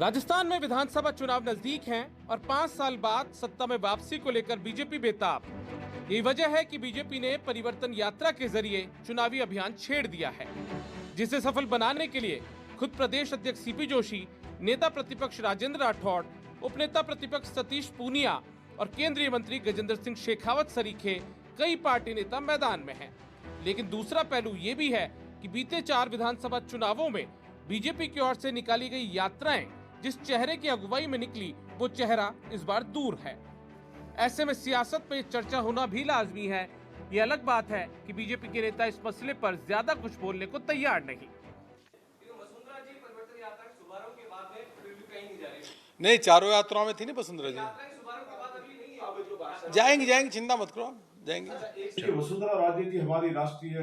राजस्थान में विधानसभा चुनाव नजदीक हैं और 5 साल बाद सत्ता में वापसी को लेकर बीजेपी बेताब। यही वजह है कि बीजेपी ने परिवर्तन यात्रा के जरिए चुनावी अभियान छेड़ दिया है, जिसे सफल बनाने के लिए खुद प्रदेश अध्यक्ष सीपी जोशी, नेता प्रतिपक्ष राजेंद्र राठौड़, उपनेता प्रतिपक्ष सतीश पूनिया और केंद्रीय मंत्री गजेंद्र सिंह शेखावत सरीखे कई पार्टी नेता मैदान में हैं। लेकिन दूसरा पहलू ये भी है कि बीते 4 विधानसभा चुनावों में बीजेपी की ओर से निकाली गई यात्राएं जिस चेहरे की अगुवाई में निकली, वो चेहरा इस बार दूर है। ऐसे में सियासत में चर्चा होना भी लाजमी है। ये अलग बात है कि बीजेपी के नेता इस मसले पर ज्यादा कुछ बोलने को तैयार नहीं। नहीं, चारों यात्राओं में थी ना वसुंधरा जी। जाएंगे, चिंता मत करो, जाएंगे। वसुंधरा राजे जी हमारी राष्ट्रीय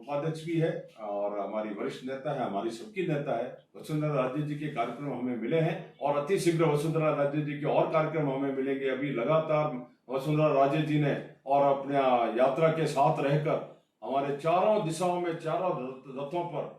उपाध्यक्ष भी है और हमारी वरिष्ठ नेता है, हमारी सबकी नेता है। वसुंधरा राजे जी के कार्यक्रम हमें मिले हैं और अति शीघ्र वसुंधरा राजे जी के और कार्यक्रम हमें मिलेंगे। अभी लगातार वसुंधरा राजे जी ने और अपने यात्रा के साथ रहकर हमारे चारों दिशाओं में, चारों रथों पर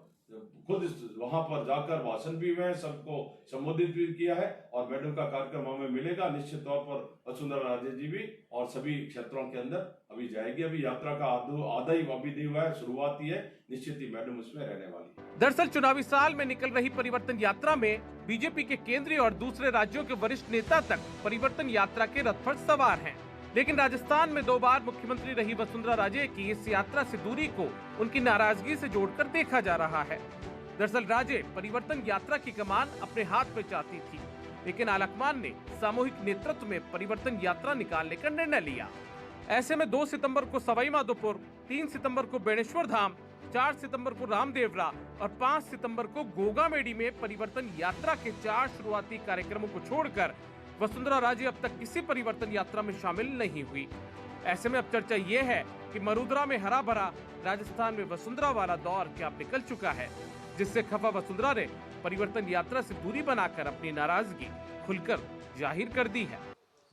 खुद वहां पर जाकर भाषण भी हुए, सबको संबोधित भी किया है और मैडम का कार्यक्रम हमें मिलेगा। निश्चित तौर पर वसुंधरा राजे जी भी और सभी क्षेत्रों के अंदर अभी जाएगी। अभी यात्रा का आधा ही अभी नहीं हुआ है, शुरुआत ही है। निश्चित ही मैडम उसमें रहने वाली। दरअसल चुनावी साल में निकल रही परिवर्तन यात्रा में बीजेपी के केंद्रीय और दूसरे राज्यों के वरिष्ठ नेता तक परिवर्तन यात्रा के रथ पर सवार हैं। लेकिन राजस्थान में 2 बार मुख्यमंत्री रही वसुंधरा राजे की इस यात्रा से दूरी को उनकी नाराजगी से जोड़कर देखा जा रहा है। दरअसल राजे परिवर्तन यात्रा की कमान अपने हाथ में चाहती थी, लेकिन आलाकमान ने सामूहिक नेतृत्व में परिवर्तन यात्रा निकालने का निर्णय लिया। ऐसे में 2 सितंबर को सवाई माधोपुर, 3 सितंबर को बेणेश्वर धाम, 4 सितंबर को रामदेवरा और 5 सितंबर को गोगामेडी में परिवर्तन यात्रा के 4 शुरुआती कार्यक्रमों को छोड़कर वसुंधरा राजे अब तक किसी परिवर्तन यात्रा में शामिल नहीं हुई। ऐसे में अब चर्चा ये है कि मरुधरा में हरा भरा राजस्थान में वसुंधरा वाला दौर क्या निकल चुका है, जिससे खफा वसुंधरा ने परिवर्तन यात्रा से दूरी बनाकर अपनी नाराजगी खुलकर जाहिर कर दी है।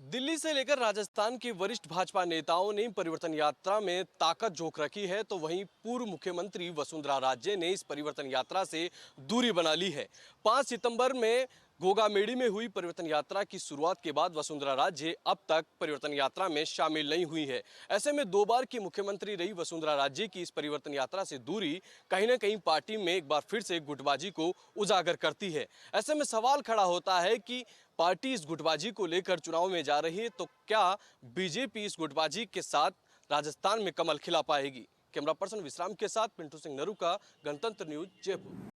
दिल्ली से लेकर राजस्थान के वरिष्ठ भाजपा नेताओं ने परिवर्तन यात्रा में ताकत झोंक रखी है, तो वहीं पूर्व मुख्यमंत्री वसुंधरा राजे ने इस परिवर्तन यात्रा से दूरी बना ली है। 5 सितंबर में गोगामेडी में हुई परिवर्तन यात्रा की शुरुआत के बाद वसुंधरा राजे अब तक परिवर्तन यात्रा में शामिल नहीं हुई है। ऐसे में 2 बार की मुख्यमंत्री रही वसुंधरा राजे की इस परिवर्तन यात्रा से दूरी कहीं न कहीं पार्टी में एक बार फिर से गुटबाजी को उजागर करती है। ऐसे में सवाल खड़ा होता है कि पार्टी इस गुटबाजी को लेकर चुनाव में जा रही है, तो क्या बीजेपी इस गुटबाजी के साथ राजस्थान में कमल खिला पाएगी? कैमरा पर्सन विश्राम के साथ पिंटू सिंह नरूका, गणतंत्र न्यूज, जयपुर।